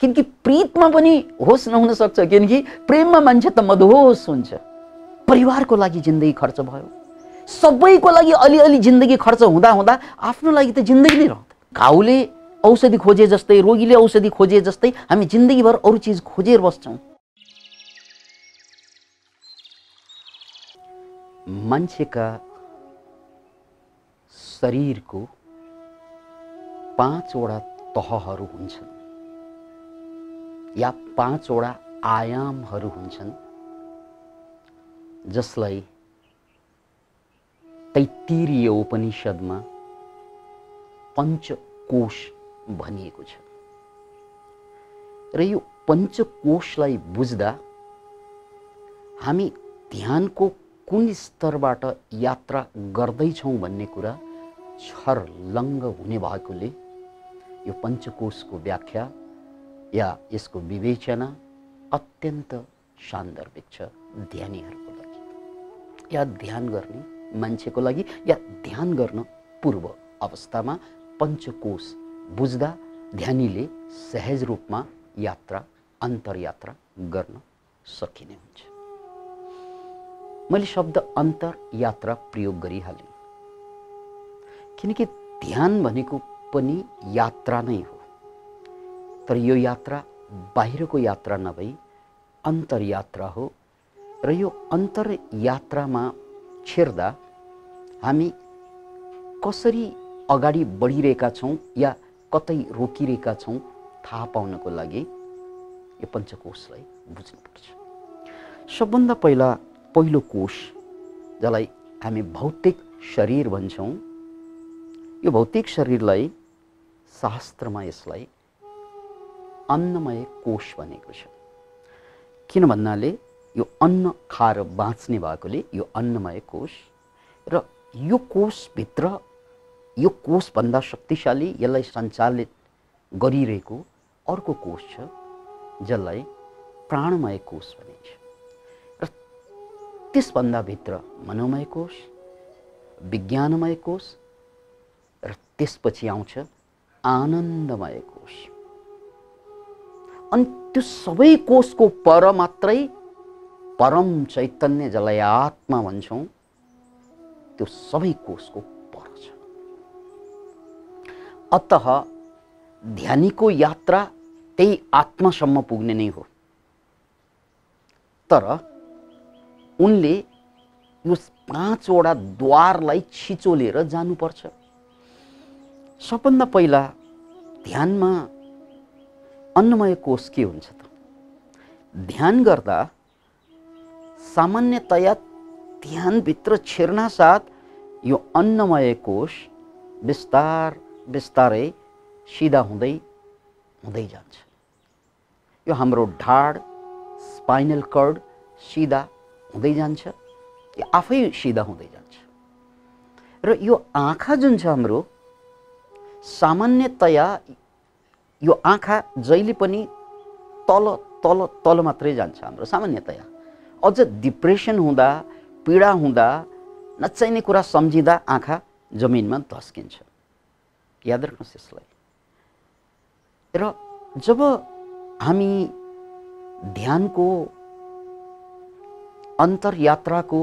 किनकि प्रीतमा पनि होस नहुन सक्छ, किनकि प्रेममा मान्छे त मदहोस हुन्छ। परिवारको लागि जिन्दगी खर्च भयो, सबैको लागि अलिअलि जिन्दगी खर्च हुँदा हुँदा आफ्नो लागि त जिन्दगी नै रहन्छ। घाउले औषधि खोजे जस्तै, रोगीले औषधि खोजे जस्तै हामी जिन्दगीभर अरू चिज खोजेर बस्छौँ। मान्छेका शरीरको 5 वटा तहहरू हुन्छन् या 5 वटा आयामहरू हुन्छन्, जसलाई तैत्तिरीय उपनिषदमा पञ्चकोश भनिएको छ। र यो पञ्चकोशलाई बुझ्दा हामी ध्यानको कुन स्तरबाट यात्रा गर्दैछौँ भन्ने कुरा छर्लङ्ग हुने भएकोले यो पञ्चकोशको व्याख्या या यसको विवेचना अत्यन्त सान्दर्भिक छ ध्यानीहरूको लागि, या ध्यान गर्ने मान्छेको लागि, या ध्यान गर्न पूर्व अवस्थामा पञ्चकोश बुझ्दा ध्यानीले सहज रूपमा यात्रा, अन्तरयात्रा गर्न सकिने हुन्छ। मैले शब्द अन्तरयात्रा प्रयोग गरिहालेँ, किनकि ध्यान भनेको पनि यात्रा नै हो, तर यो यात्रा बाहिरको यात्रा नभई अन्तरयात्रा हो। र यो अन्तरयात्रामा छिर्दा हामी कसरी अगाडि बढिरहेका छौँ या कतै रोकिरहेका छौँ थाहा पाउनको लागि यो पञ्चकोशलाई बुझ्नुपर्छ। सबभन्दा पहिलो कोश, जसलाई हामी भौतिक शरीर भन्छौँ, यो भौतिक शरीरलाई शास्त्रमा यसलाई अन्नमय कोश भनेको छ। किन भन्नाले यो अन्न खाएर बाँच्ने भएकोले यो अन्नमय कोश। र यो कोशभित्र यो कोशभन्दा शक्तिशाली, यसलाई सञ्चालित गरिरहेको अर्को कोश छ, जसलाई प्राणमय कोश भनिन्छ। र त्यसभन्दा भित्र मनोमय कोश, विज्ञानमय कोश, र त्यसपछि आउँछ आनन्दमय कोश। अनि त्यो सबै कोशको पर मात्रै परम चैतन्य, जसलाई आत्मा भन्छौँ, त्यो सबै कोशको पर छ। अतः ध्यानीको यात्रा त्यही आत्मासम्म पुग्ने नै हो, तर उनले यो 5 वटा द्वारलाई छिचोलेर जानुपर्छ। सबभन्दा पहिला ध्यानमा अन्नमय कोश के हुन्छ त? ध्यान गर्दा सामान्यतया ध्यानभित्र छिर्न साथ यो अन्नमय कोश बिस्तारै सिधा हुँदै जान्छ। यो हाम्रो ढाड, स्पाइनल कर्ड सिधा हुँदै जान्छ, यो आफै सिधा हुँदै जान्छ। र यो आँखा जुन छ हाम्रो, सामान्यतया यो आँखा जहिले पनि तल तल तल मात्रै जान्छ हाम्रो सामान्यतया। अझ डिप्रेसन हुँदा, पीडा हुँदा, नचाहिने कुरा सम्झिँदा आँखा जमिनमा धस्किन्छ। याद राख्नुहोस् यसलाई। र जब हामी ध्यानको अन्तरयात्राको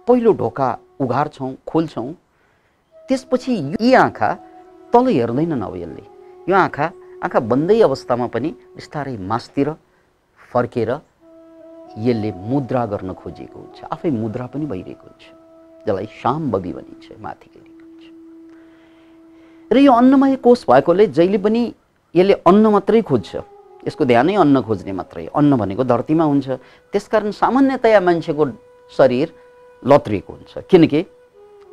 पहिलो ढोका उघार्छौँ, खोल्छौँ, त्यसपछि यी आँखा तल हेर्दैनन्। अब यसले यो आँखा बन्दै अवस्थामा पनि बिस्तारै मासतिर फर्केर यसले मुद्रा गर्न खोजेको हुन्छ, आफै मुद्रा पनि भइरहेको हुन्छ, जसलाई शाम्भवी भनिन्छ, माथि गइरहेको हुन्छ। र यो अन्नमय कोश भएकोले जहिले पनि यसले अन्न मात्रै खोज्छ, यसको ध्यानै अन्न खोज्ने मात्रै। अन्न भनेको धरतीमा हुन्छ, त्यसकारण सामान्यतया मान्छेको शरीर लत्रिएको हुन्छ, किनकि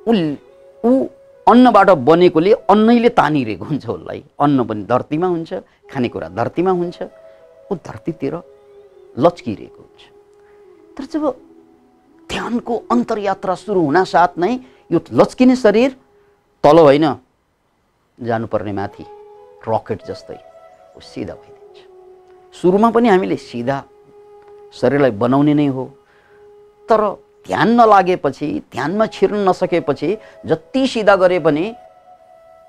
ऊ अन्नबाट बनेकोले अन्नैले तानिरहेको हुन्छ उसलाई। अन्न पनि धरतीमा हुन्छ, खानेकुरा धरतीमा हुन्छ, ऊ धरतीतिर लच्किरहेको हुन्छ। तर जब ध्यानको अन्तरयात्रा सुरु हुन साथ नै यो लच्किने शरीर तल होइन, जानुपर्ने माथि, रकेट जस्तै ऊ सिधा भइदिन्छ। सुरुमा पनि हामीले सिधा शरीरलाई बनाउने नै हो, तर ध्यान नलागेपछि, ध्यानमा छिर्न नसकेपछि जति सिधा गरे पनि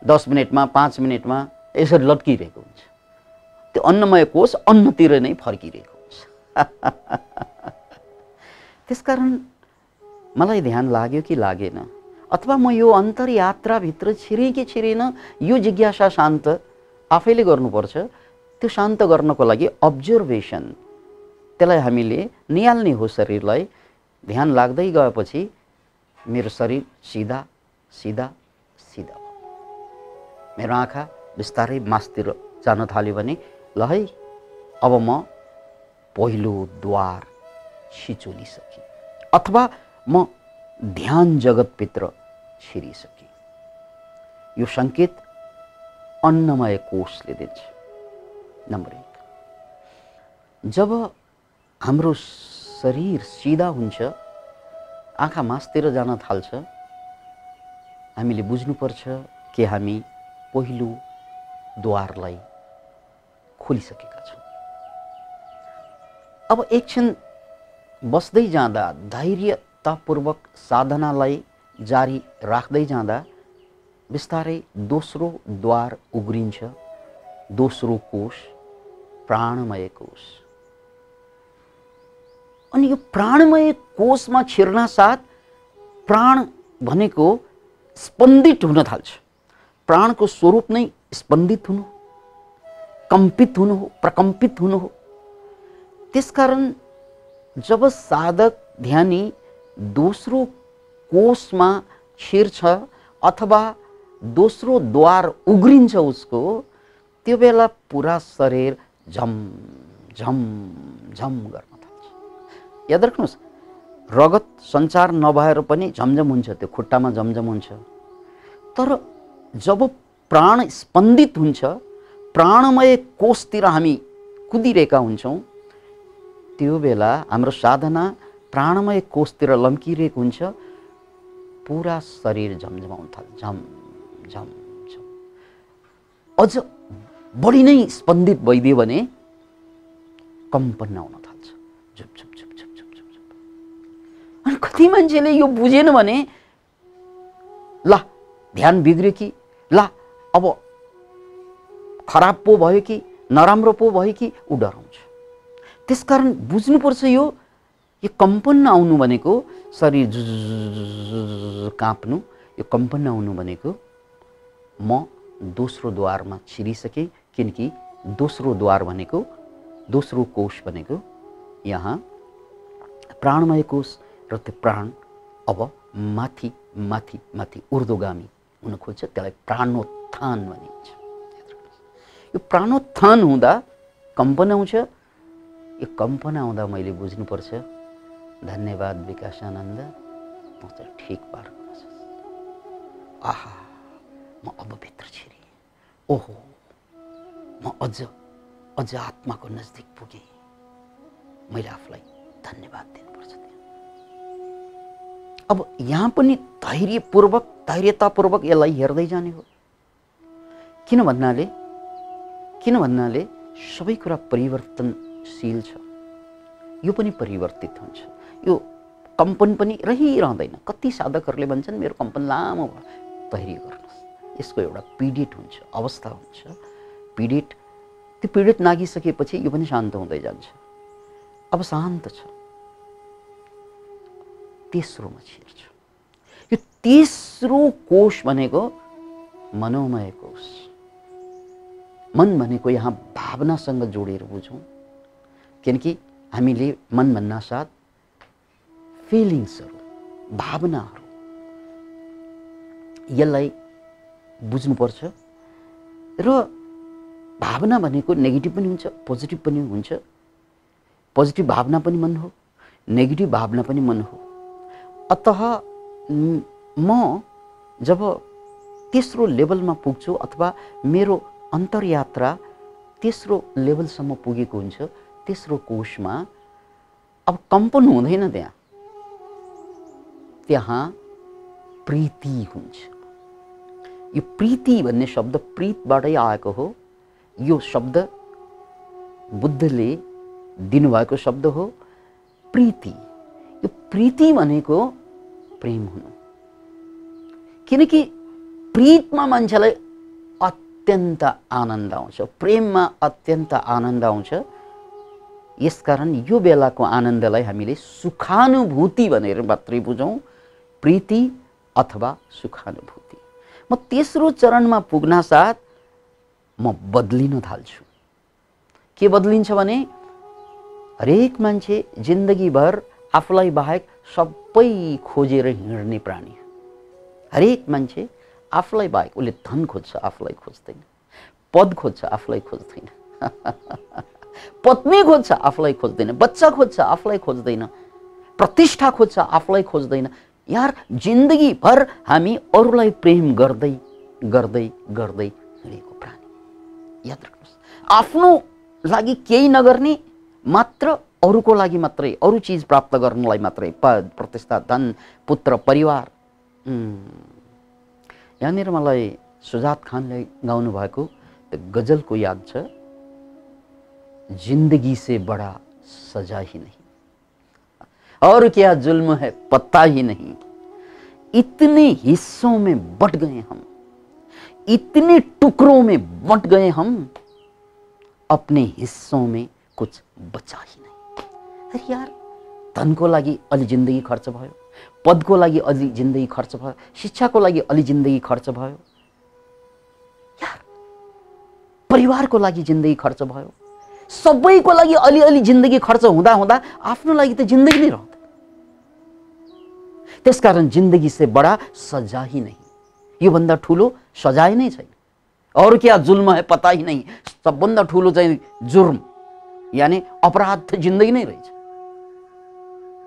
10 मिनटमा, 5 मिनटमा यसरी लट्किरहेको हुन्छ। त्यो अन्नमय कोष अन्नतिर नै फर्किरहेको हुन्छ। त्यसकारण मलाई ध्यान लाग्यो कि लागेन, अथवा म यो अन्तरयात्राभित्र छिरेँ कि छिरेन, यो जिज्ञासा शान्त आफैले गर्नुपर्छ। त्यो शान्त गर्नको लागि अब्जर्भेसन, त्यसलाई हामीले निहाल्ने हो शरीरलाई। ध्यान लाग्दै गएपछि मेरो शरीर सिधा सिधा सिधा, मेरो आँखा बिस्तारै मासतिर जान थाल्यो भने ल है अब म पहिलो द्वार छिचोलिसकेँ, अथवा म ध्यान जगतभित्र छिरिसकेँ। यो सङ्केत अन्नमय कोषले दिन्छ। नम्बर 1, जब हाम्रो शरीर सिधा हुन्छ, आँखा मासतिर जान थाल्छ, हामीले बुझ्नुपर्छ कि हामी पहिलो द्वारलाई खोलिसकेका छौँ। अब एकछिन बस्दै जाँदा, धैर्यतापूर्वक साधनालाई जारी राख्दै जाँदा बिस्तारै दोस्रो द्वार उग्रिन्छ। दोस्रो कोष प्राणमय कोष। अनि यो प्राणमय कोषमा छिर्न साथ प्राण भनेको स्पन्दित हुन थाल्छ। प्राणको स्वरूप नै स्पन्दित हुनु, कम्पित हुनु हो, प्रकम्पित हुनु हो। त्यसकारण जब साधक ध्यानी दोस्रो कोषमा छिर्छ अथवा दोस्रो द्वार उग्रिन्छ उसको, त्यो बेला पुरा शरीर झम झम झम गर्न थाल्छ। याद राख्नुहोस्, रगत सञ्चार नभएर पनि झमझम हुन्छ, त्यो खुट्टामा झमझम हुन्छ। तर जब प्राण स्पन्दित हुन्छ, प्राणमय कोषतिर हामी कुदिरहेका हुन्छौँ, त्यो बेला हाम्रो साधना प्राणमय कोषतिर लम्किरहेको हुन्छ। पुरा शरीर झमझमाउन थाल्छ, झम झम झम। अझ बढी नै स्पन्दित भइदियो भने कम्पन आउन थाल्छ, झुप झुप झुप झुप झुप झुप झुप। अनि कति मान्छेले यो बुझेन भने ल ध्यान बिग्रियो कि, ल अब खराब पो भयो कि, नराम्रो पो भयो कि, ऊ डराउँछ। त्यसकारण बुझ्नुपर्छ यो कम्पन आउनु भनेको शरीर काँप्नु, यो कम्पन आउनु भनेको म दोस्रो द्वारमा छिरिसकेँ। किनकि दोस्रो द्वार भनेको, दोस्रो कोष भनेको यहाँ प्राणमय कोष, र त्यो प्राण अब माथि माथि माथि ऊर्ध्वगामी हुन खोज्छ। त्यसलाई प्राणोत्थान भनिन्छ। यो प्राणोत्थान हुँदा कम्पन आउँछ। यो कम्पन आउँदा मैले बुझ्नुपर्छ, धन्यवाद विकासानन्द, म चाहिँ ठिक पार्नु छ। आहा, म अब भित्र छिरेँ। ओहो, म अझ आत्माको नजदिक पुगेँ। मैले आफूलाई धन्यवाद दिनुपर्छ। अब यहाँ पनि धैर्यतापूर्वक यसलाई हेर्दै जाने हो। किन भन्नाले सबै कुरा परिवर्तनशील छ। यो पनि परिवर्तित हुन्छ। यो कम्पन पनि रहिरहँदैन। कति साधकहरूले भन्छन् मेरो कम्पन लामो भयो। धैर्य गर्नुहोस्, यसको एउटा पीडित हुन्छ, अवस्था हुन्छ। त्यो पीडित नागिसकेपछि यो पनि शान्त हुँदै जान्छ। अब शान्त छ, तेस्रोमा छिर्छ। यो तेस्रो कोष भनेको मनोमय कोष। मन भनेको यहाँ भावनासँग जोडेर बुझौँ। किनकि हामीले मन भन्नासाथ फिलिङ्सहरू, भावनाहरू, यसलाई बुझ्नुपर्छ। र भावना भनेको नेगेटिभ पनि हुन्छ, पोजिटिभ पनि हुन्छ। पोजिटिभ भावना पनि मन हो, नेगेटिभ भावना पनि मन हो। अतः म जब तेस्रो लेभलमा पुग्छु अथवा मेरो अन्तर्यात्रा तेस्रो लेभलसम्म पुगेको हुन्छ, तेस्रो कोषमा अब कम्पन हुँदैन। त्यहाँ प्रीति हुन्छ। यो प्रीति भन्ने शब्द प्रीतबाटै आएको हो। यो शब्द बुद्धले दिनुभएको शब्द हो, प्रीति। यो प्रीति भनेको प्रेम हुनु। किनकि प्रीतमा मान्छेलाई अत्यन्त आनन्द आउँछ, प्रेममा अत्यन्त आनन्द आउँछ। यसकारण यो बेलाको आनन्दलाई हामीले सुखानुभूति भनेर मात्रै बुझौँ, प्रीति अथवा सुखानुभूति। म तेस्रो चरणमा पुग्न साथ म बदलिन थाल्छु। के बदलिन्छ भने हरेक मान्छे जिन्दगीभर आफूलाई बाहेक सबै खोजेर हिँड्ने प्राणी। हरेक मान्छे आफूलाई बाहेक उसले धन खोज्छ, आफूलाई खोज्दैन। पद खोज्छ, आफूलाई खोज्दैन। पत्नी खोज्छ, आफूलाई खोज्दैन। बच्चा खोज्छ, आफूलाई खोज्दैन। प्रतिष्ठा खोज्छ, आफूलाई खोज्दैन। यार जिन्दगीभर हामी अरूलाई प्रेम गर्दै गर्दै गर्दै हिँडेको प्राणी। याद राख्नुहोस्, आफ्नो लागि केही नगर्ने, मात्र अरूको लागि मात्रै, अरू चिज प्राप्त गर्नलाई मात्रै, पद, प्रतिष्ठा, धन, पुत्र, परिवार। यहाँनिर मलाई सुजात खानले गाउनु भएको त्यो गजलको याद छ, जिंदगी से बड़ा सजा ही नहीं और क्या जुल्म है पता ही नहीं, इतने हिस्सों में बट गए हम, इतने टुकड़ों में बट गए हम, अपने हिस्सों में कुछ बचा ही नहीं। अरे यार धनको लागि अलि जिन्दगी खर्च भयो, पदको लागि अलि जिन्दगी खर्च भयो, शिक्षाको लागि अलि जिन्दगी खर्च भयो, यार परिवारको लागि जिन्दगी खर्च भयो, सबैको लागि अलि जिन्दगी खर्च हुँदा हुँदा आफ्नो लागि त जिन्दगी नै रहन्छ। त्यसकारण जिन्दगी से बडा सजा ही नहीं, यो भन्दा ठूलो सजाय नै छैन। और क्या जुल्म है पता ही नहीं, सबभन्दा ठूलो चाहिँ जुर्म यानी अपराध त जिन्दगी नै रहेछ।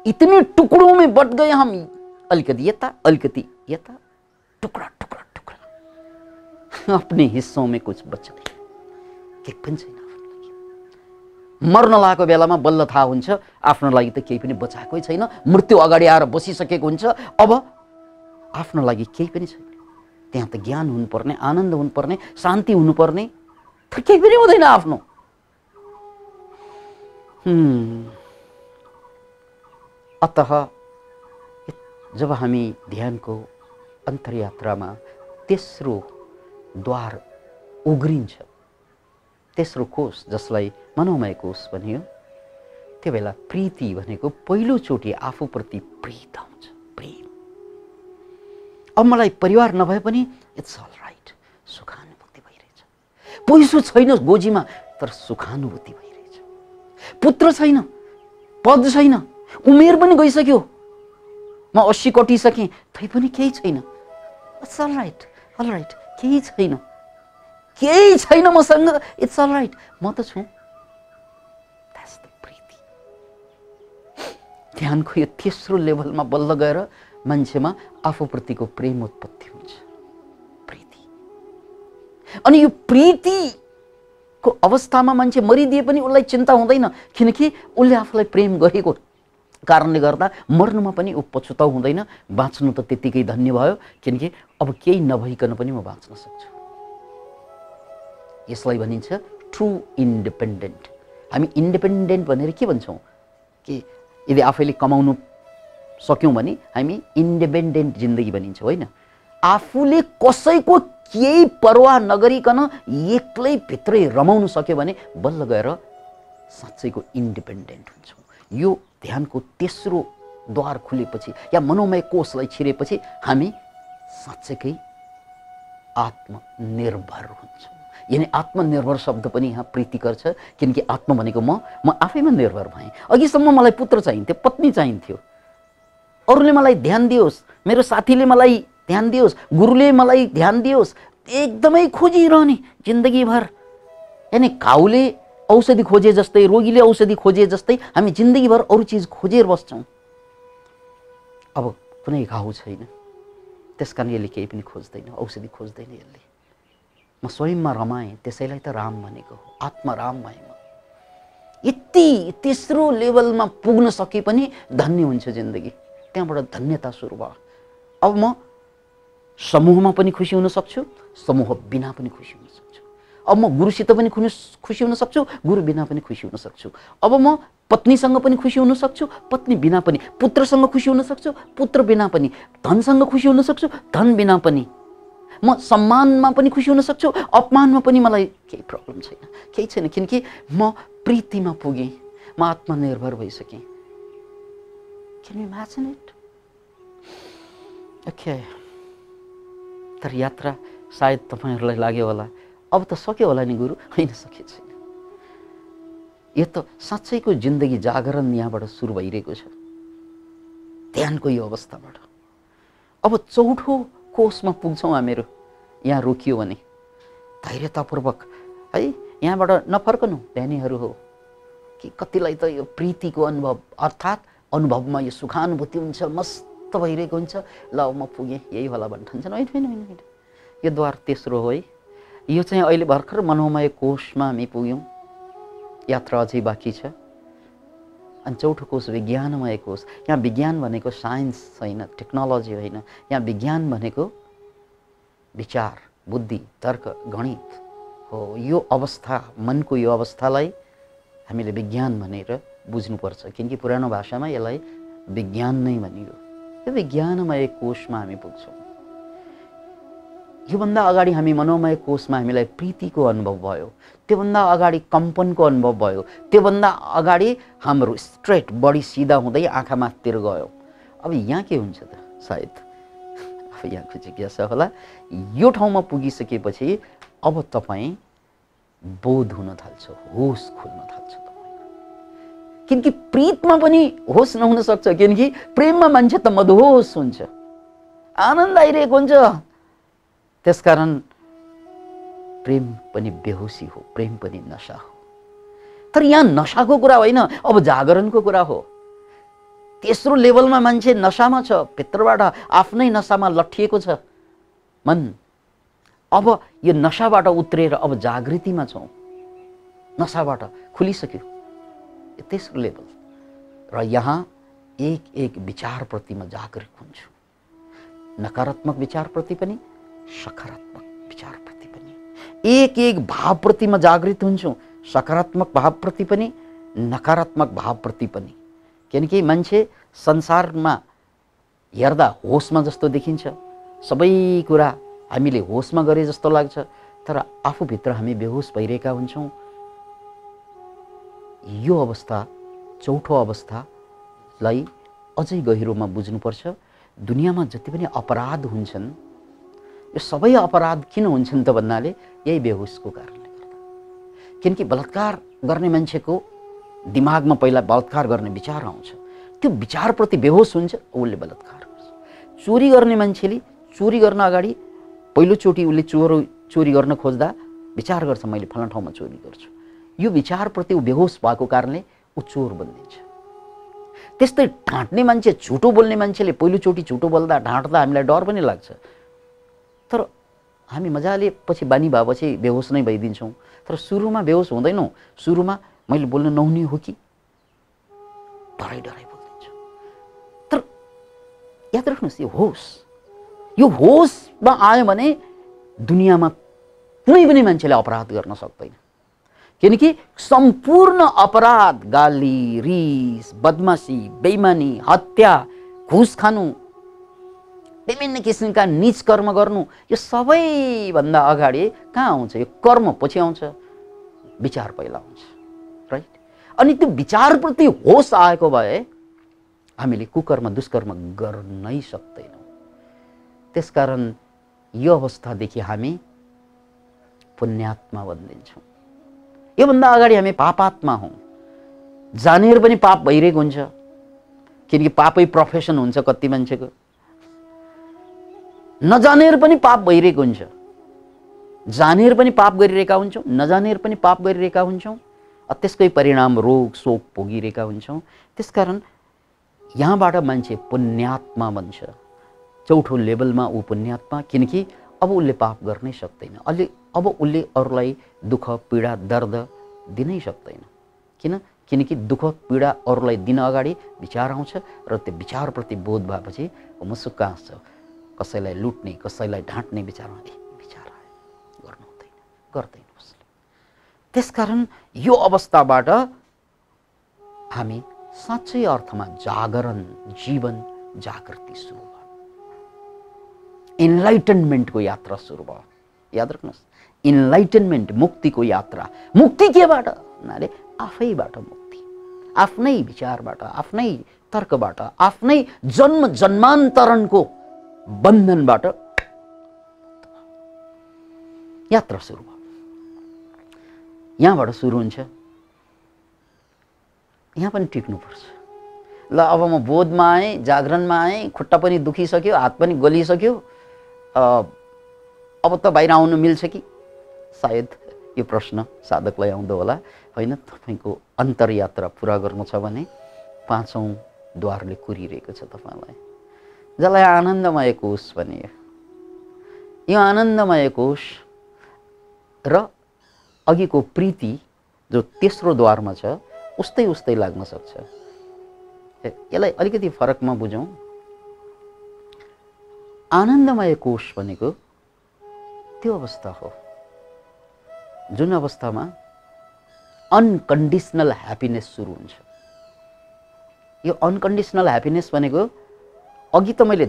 इतने टुकड़ों में बट गए हम, अलिकति यता अलिकति यता, टुकड़ा टुकड़ा टुकड़ा, अपने हिस्सों में कुछ बच्चा नहीं, केही पनि छैन। मर्न लागेको बेलामा बल्ल थाहा हुन्छ आफ्नो लागि त केही पनि बचाएकै छैन, मृत्यु अगाडि आएर बसिसकेको हुन्छ, अब आफ्नो लागि केही पनि छैन। त्यहाँ त ज्ञान हुनुपर्ने, आनन्द हुनुपर्ने, शान्ति हुनुपर्ने, तर केही पनि हुँदैन आफ्नो। अतः जब हामी ध्यानको अन्तर्यात्रामा तेस्रो द्वार उग्रिन्छ, तेस्रो कोष जसलाई मनोमय कोष भनियो, त्यो बेला प्रीति भनेको पहिलोचोटि आफूप्रति प्रीत आउँछ, प्रेम। अब मलाई परिवार नभए पनि इट्स अल राइट, सुखानुभूति भइरहेछ। पैसो छैन गोजीमा तर सुखानुभूति भइरहेछ। पुत्र छैन, पद छैन, उमेर पनि गइसक्यो, म 80 कटिसकेँ तैपनि केही छैन, it's all right, all right, केही छैन, केही छैन मसँग, इट्स अल राइट, म त छु। द्याट्स द प्रीति। ध्यानको यो तेस्रो लेभलमा बल्ल गएर मान्छेमा आफूप्रतिको प्रेम उत्पत्ति हुन्छ, प्रीति। अनि यो प्रीतिको अवस्थामा मान्छे मरिदिए पनि उसलाई चिन्ता हुँदैन, किनकि उसले आफूलाई प्रेम गरेको कारणले गर्दा मर्नुमा पनि ऊ पछुताउ हुँदैन। बाँच्नु त त्यतिकै धन्य भयो, किनकि अब केही नभइकन पनि म बाँच्न सक्छु। यसलाई भनिन्छ ट्रु इन्डिपेन्डेन्ट। हामी इन्डिपेन्डेन्ट भनेर के भन्छौँ कि यदि आफैले कमाउनु सक्यौँ भने हामी इन्डिपेन्डेन्ट जिन्दगी भनिन्छ, होइन? आफूले कसैको केही परवाह नगरिकन एक्लै भित्रै रमाउन सक्यो भने बल्ल गएर साँच्चैको इन्डिपेन्डेन्ट हुन्छौँ। यो ध्यानको तेस्रो द्वार खुलेपछि या मनोमय कोषलाई छिरेपछि हामी साँच्चैकै आत्मनिर्भर हुन्छौँ। यानी आत्मनिर्भर शब्द पनि यहाँ प्रीतिकर छ, किनकि आत्म भनेको म आफैमा निर्भर भएँ। अघिसम्म मलाई पुत्र चाहिन्थ्यो, पत्नी चाहिन्थ्यो, अरूले मलाई ध्यान दियोस्, मेरो साथीले मलाई ध्यान दियोस्, गुरुले मलाई ध्यान दियोस्, एकदमै खोजिरहने जिन्दगीभर। यानी घाउले औषधि खोजे जस्तै, रोगीले औषधि खोजे जस्तै हामी जिन्दगीभर अरू चिज खोजेर बस्छौँ। अब कुनै घाउ छैन, त्यसकारण यसले केही पनि खोज्दैन, औषधि खोज्दैन यसले। म स्वयंमा रमाएँ, त्यसैलाई त राम भनेको हो, आत्मराम भएँ म। यति तेस्रो लेभलमा पुग्न सके पनि धन्य हुन्छ जिन्दगी, त्यहाँबाट धन्यता सुरु भयो। अब म समूहमा पनि खुसी हुन सक्छु, समूह बिना पनि खुसी हुन सक्छु। अब म गुरुसित पनि खुसी हुन सक्छु, गुरु बिना पनि खुसी हुन सक्छु। अब म पत्नीसँग पनि खुसी हुन सक्छु, पत्नी बिना पनि, पुत्रसँग खुसी हुन सक्छु, पुत्र बिना पनि, धनसँग खुसी हुन सक्छु, धन बिना पनि। म सम्मानमा पनि खुसी हुन सक्छु, अपमानमा पनि मलाई केही प्रब्लम छैन, केही छैन, किनकि म प्रीतिमा पुगेँ, म आत्मनिर्भर भइसकेँ। Can you imagine it? Okay. तर यात्रा सायद तपाईहरुलाई लाग्यो होला अब त सक्यो होला नि गुरु, हैन सकेको छैन। यो त साँच्चैको जिन्दगी जागरण यहाँबाट सुरु भइरहेको छ, ध्यानको यो अवस्थाबाट। अब चौथो कोषमा पुग्छौँ हामीहरू, यहाँ रोकियो भने धैर्यतापूर्वक है यहाँबाट नफर्कनु ध्यानीहरू हो कि कतिलाई त यो प्रीतिको अनुभव अर्थात् अनुभवमा यो सुखानुभूति हुन्छ, मस्त भइरहेको हुन्छ, ल म पुगेँ यही होला भन्न ठान्छन्। होइन होइन होइन, यो द्वार तेस्रो हो है। यो चाहिँ अहिले भर्खर मनोमय कोषमा हामी पुग्यौँ, यात्रा अझै बाँकी छ। अनि चौथो कोष विज्ञानमय कोष। यहाँ विज्ञान भनेको साइन्स छैन, टेक्नोलोजी होइन, यहाँ विज्ञान भनेको विचार, बुद्धि, तर्क, गणित हो। यो अवस्था, मनको यो अवस्थालाई हामीले विज्ञान भनेर बुझ्नुपर्छ, किनकि पुरानो भाषामा यसलाई विज्ञान नै भनियो। यो विज्ञानमय कोषमा हामी पुग्छौँ। योभन्दा अगाडि हामी मनोमय कोषमा हामीलाई प्रीतिको अनुभव भयो, त्योभन्दा अगाडि कम्पनको अनुभव भयो, त्योभन्दा अगाडि हाम्रो स्ट्रेट बडी सिधा हुँदै आँखा माथितिर गयो। अब यहाँ के हुन्छ त? सायद अब यहाँको जिज्ञासा होला। यो ठाउँमा पुगिसकेपछि अब तपाईँ बोध हुन थाल्छ, होस खुल्न थाल्छ तपाईँको। किनकि प्रीतमा पनि होस नहुन सक्छ, किनकि प्रेममा मान्छे त मदहोस हुन्छ, आनन्द आइरहेको हुन्छ। त्यसकारण प्रेम पनि बेहोसी हो, प्रेम पनि नशा हो। तर यहाँ नशाको कुरा होइन, अब जागरणको कुरा हो। तेस्रो लेभलमा मान्छे नशामा छ, भित्रबाट आफ्नै नशामा लट्ठिएको छ मन। अब यो नशाबाट उत्रेर अब जागृतिमा छौँ, नशाबाट खुलिसक्यो, यो तेस्रो लेभल। र यहाँ एक एक विचारप्रति म जागृत हुन्छु, नकारात्मक विचारप्रति पनि, सकारात्मक विचारप्रति पनि। एक एक भावप्रति म जागृत हुन्छु, सकारात्मक भावप्रति पनि, नकारात्मक भावप्रति पनि। किनकि मान्छे संसारमा हेर्दा होसमा जस्तो देखिन्छ, सबै कुरा हामीले होसमा गरे जस्तो लाग्छ, तर आफूभित्र हामी बेहोस भइरहेका हुन्छौँ। यो अवस्था, चौथो अवस्थालाई अझै गहिरोमा बुझ्नुपर्छ। दुनियाँमा जति पनि अपराध हुन्छन्, यो सबै अपराध किन हुन्छन् त भन्नाले यही बेहोसको कारणले गर्दा। किनकि बलात्कार गर्ने मान्छेको दिमागमा पहिला बलात्कार गर्ने विचार आउँछ, त्यो विचारप्रति बेहोस हुन्छ, उसले बलात्कार गर्छ। चोरी गर्ने मान्छेले चोरी गर्न अगाडि पहिलोचोटि उसले चोरी गर्न खोज्दा विचार गर्छ, मैले फलाना ठाउँमा चोरी गर्छु। यो विचारप्रति ऊ बेहोस भएको कारणले ऊ चोर बनिन्छ। त्यस्तै ढाँट्ने मान्छे, झुटो बोल्ने मान्छेले पहिलोचोटि झुटो बोल्दा ढाँट्दा हामीलाई डर पनि लाग्छ, तर हामी मजाले पछि बानी भएपछि बेहोस नै भइदिन्छौँ। तर सुरुमा बेहोस हुँदैनौँ, सुरुमा मैले बोल्न नहुने हो कि डराइ बोलिदिन्छु। तर याद राख्नुहोस्, यो होसमा आयो भने दुनियाँमा कुनै पनि मान्छेले अपराध गर्न सक्दैन। किनकि सम्पूर्ण अपराध, गाली, रिस, बदमासी, बेइमानी, हत्या, घुस खानु, विभिन्न किसिमका नीच कर्म गर्नु, यो सबैभन्दा अगाडि कहाँ आउँछ? यो कर्म पछि आउँछ, विचार पहिला आउँछ, राइट? अनि त्यो विचारप्रति होस आएको भए हामीले कुकर्म, दुष्कर्म गर्नै सक्दैनौँ। त्यसकारण यो अवस्थादेखि हामी पुण्यात्मा बन्दिन्छौँ। योभन्दा अगाडि हामी पापात्मा हौँ, जानेर पनि पाप भइरहेको हुन्छ, किनकि पापै प्रोफेसन हुन्छ कति मान्छेको। नजानेर पनि पाप भइरहेको हुन्छ, जानेर पनि पाप गरिरहेका हुन्छौँ, नजानेर पनि पाप गरिरहेका हुन्छौँ, त्यसकै परिणाम रोग शोक भोगिरहेका हुन्छौँ। त्यसकारण यहाँबाट मान्छे पुण्यात्मा बन्छ, चौथो लेभलमा ऊ पुण्यात्मा, किनकि अब उसले पाप गर्नै सक्दैन, अब उसले अरूलाई दुःख पीडा दर्द दिनै सक्दैन। किनकि दुःख पीडा अरूलाई दिन अगाडि विचार आउँछ, र त्यो विचारप्रति बोध भएपछि मुसुक्क हाँस्छ। कसैलाई लुट्ने, कसैलाई ढाँट्ने विचारमा विचार आयो, गर्नु हुँदैन, गर्दैन उसले। त्यसकारण यो अवस्थाबाट हामी साँच्चै अर्थमा जागरण, जीवन जागृति सुरु भयो। इन्लाइटनमेन्टको यात्रा सुरु भयो। याद राख्नुहोस्, इन्लाइटनमेन्ट, मुक्तिको यात्रा। मुक्ति केबाट भन्नाले आफैबाट मुक्ति, आफ्नै विचारबाट, आफ्नै तर्कबाट, आफ्नै जन्म जन्मान्तरणको बन्धनबाट यात्रा सुरु भयो। यहाँबाट सुरु हुन्छ। यहाँ पनि टिक्नुपर्छ। ल अब म बोधमा आएँ, जागरणमा आएँ, खुट्टा पनि दुखिसक्यो, हात पनि गलिसक्यो, अब त बाहिर आउनु मिल्छ कि? सायद यो प्रश्न साधकलाई आउँदो होला, होइन? तपाईँको अन्तरयात्रा पुरा गर्नु छ भने 5औं द्वारले कुरिरहेको छ तपाईँलाई, जसलाई आनन्दमय कोष भनियो। यो आनन्दमय कोष र अघिको प्रीति जो तेस्रो द्वारमा छ उस्तै उस्तै लाग्न सक्छ। यसलाई अलिकति फरकमा बुझौँ। आनन्दमय कोष भनेको त्यो अवस्था हो जुन अवस्थामा अनकन्डिसनल ह्याप्पिनेस सुरु हुन्छ। यो अनकन्डिसनल ह्याप्पिनेस भनेको अघि त मैले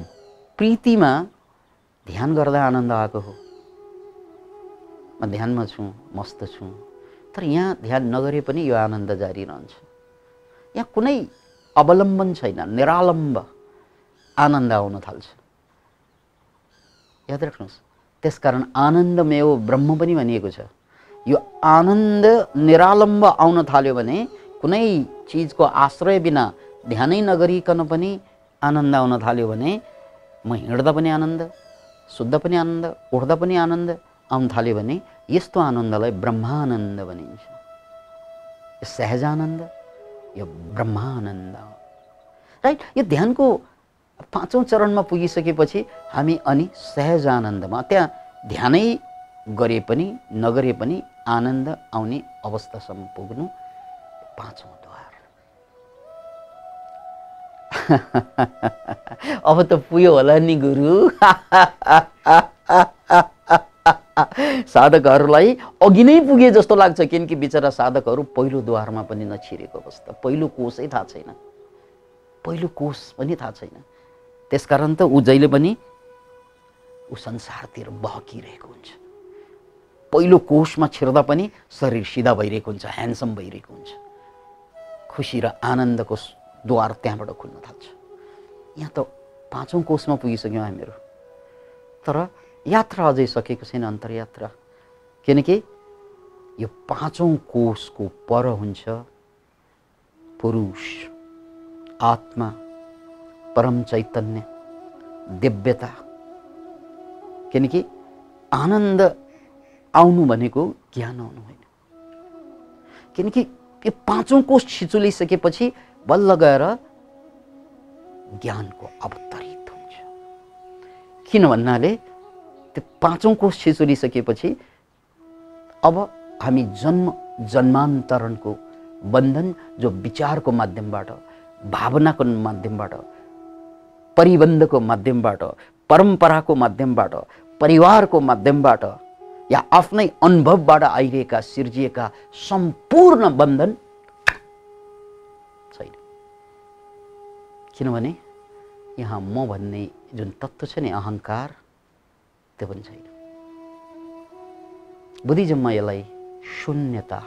प्रीतिमा ध्यान गर्दा आनन्द आएको हो, म ध्यानमा छु, मस्त छु, तर यहाँ ध्यान नगरे पनि यो आनन्द जारी रहन्छ। यहाँ कुनै अवलम्बन छैन, निरालम्ब आनन्द आउन थाल्छ। याद राख्नुहोस्, त्यसकारण आनन्दमय ब्रह्म पनि भनिएको छ। यो आनन्द निरालम्ब आउन थाल्यो भने, कुनै चिजको आश्रय बिना ध्यानै नगरिकन पनि आनन्द आउन थाल्यो भने, म हिँड्दा पनि आनन्द, सुत्दा पनि आनन्द, उठ्दा पनि आनन्द आउन थाल्यो भने, यस्तो आनन्दलाई ब्रह्मानन्द भनिन्छ। यो सहजानन्द, यो ब्रह्मानन्द, राइट? यो ध्यानको 5औं चरणमा पुगिसकेपछि हामी अनि सहजानन्दमा, त्यहाँ ध्यानै गरे पनि नगरे पनि आनन्द आउने अवस्थासम्म पुग्नु 5औं द्वार। अब त पुग्यो होला नि गुरु। साधकहरूलाई अघि नै पुगे जस्तो लाग्छ, किनकि बिचरा साधकहरू पहिलो द्वारमा पनि नछिरेको अवस्था, पहिलो कोषै थाहा छैन, पहिलो कोष पनि थाहा छैन। त्यसकारण त ऊ जहिले पनि ऊ संसारतिर बहकिरहेको हुन्छ। पहिलो कोषमा छिर्दा पनि शरीर सिधा भइरहेको हुन्छ, ह्यान्डसम भइरहेको हुन्छ। खुसी र आनन्दको द्वार त्यहाँबाट खुल्न थाल्छ। यहाँ त 5औं कोषमा पुगिसक्यौँ हामीहरू, तर यात्रा अझै सकेको छैन, अन्तरयात्रा। किनकि यो 5औं कोषको पर हुन्छ पुरुष, आत्मा, परम चैतन्य, दिव्यता। किनकि आनन्द आउनु भनेको ज्ञान आउनु होइन। किनकि यो 5औं कोष छिचुलिसकेपछि बल्ल गएर ज्ञानको अवतरित हुन्छ। किन भन्नाले त्यो 5औं कोष छिचुलिसकेपछि अब हामी जन्म जन्मान्तरणको बन्धन, जो विचारको माध्यमबाट, भावनाको माध्यमबाट, परिबन्धको माध्यमबाट, परम्पराको माध्यमबाट, परिवारको माध्यमबाट या आफ्नै अनुभवबाट आइरहेका सिर्जिएका सम्पूर्ण बन्धन छैन। किनभने यहाँ म भन्ने जुन तत्त्व छ नि, अहङ्कार, त्यो पनि छैन। बुद्धिज्ममा यसलाई शून्यता,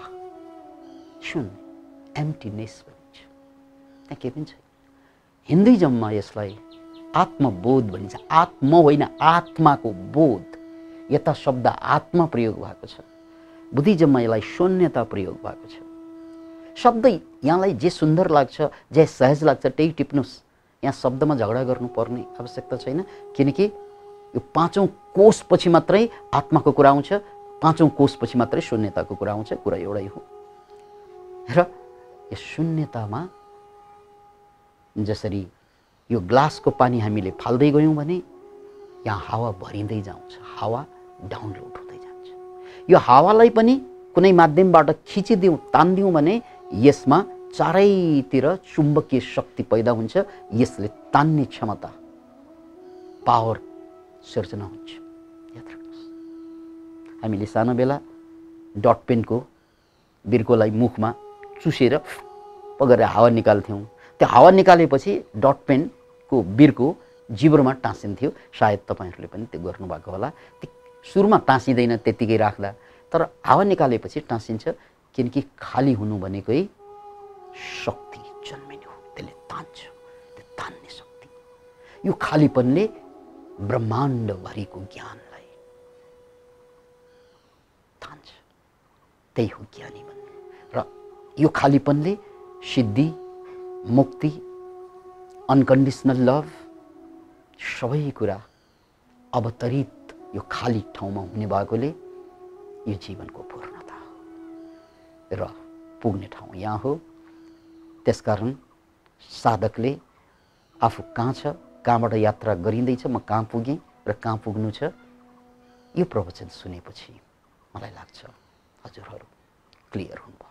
शून्य, एम्प्टीनेस भनिन्छ। त्यहाँ केही पनि छैन। हिन्दुइज्ममा यसलाई आत्मबोध भनिन्छ। आत्म होइन, आत्माको बोध। यता शब्द आत्मा प्रयोग भएको छ, बुद्धिज्ममा यसलाई शून्यता प्रयोग भएको छ। शब्द यहाँलाई जे सुन्दर लाग्छ, जे सहज लाग्छ त्यही टिप्नुहोस्। यहाँ शब्दमा झगडा गर्नुपर्ने आवश्यकता छैन, किनकि यो 5औं कोषपछि मात्रै आत्माको कुरा आउँछ, 5औं कोषपछि मात्रै शून्यताको कुरा आउँछ। कुरा एउटै हो। र यो शून्यतामा जसरी यो ग्लासको पानी हामीले फाल्दै गयौँ भने यहाँ हावा भरिँदै जान्छ, हावा डाउनलोड हुँदै जान्छ। यो हावालाई पनि कुनै माध्यमबाट खिचिदिउँ, तान्दिउँ भने यसमा चारैतिर चुम्बकीय शक्ति पैदा हुन्छ। यसले तान्ने क्षमता, पावर सिर्जना हुन्छ। याद राख्नुहोस्, हामीले सानो बेला डट पेनको बिर्कोलाई मुखमा चुसेर पगरेर हावा निकाल्थ्यौँ। त्यो हावा निकालेपछि डट पेनको बिर्को जिब्रोमा टाँसिन्थ्यो। सायद तपाईँहरूले पनि त्यो गर्नुभएको होला। सुरुमा टाँसिँदैन त्यत्तिकै राख्दा, तर हावा निकालेपछि टाँसिन्छ, किनकि खाली हुनु भनेकै शक्ति जन्मिनु हो। त्यसले तान्छ, त्यो तान्ने शक्ति। यो खालीपनले ब्रह्माण्डभरिको ज्ञानलाई तान्छ। त्यही हो ज्ञानी भन्ने। र यो खालीपनले सिद्धि, मुक्ति, अनकन्डिसनल लभ सबै कुरा अवतरित यो खाली ठाउँमा हुने भएकोले यो जीवनको पूर्णता र पुग्ने ठाउँ यहाँ हो। त्यसकारण साधकले आफू कहाँ छ, कहाँबाट यात्रा गरिँदैछ, म कहाँ पुगेँ र कहाँ पुग्नु छ, यो प्रवचन सुनेपछि मलाई लाग्छ हजुरहरू क्लियर हुनुभयो।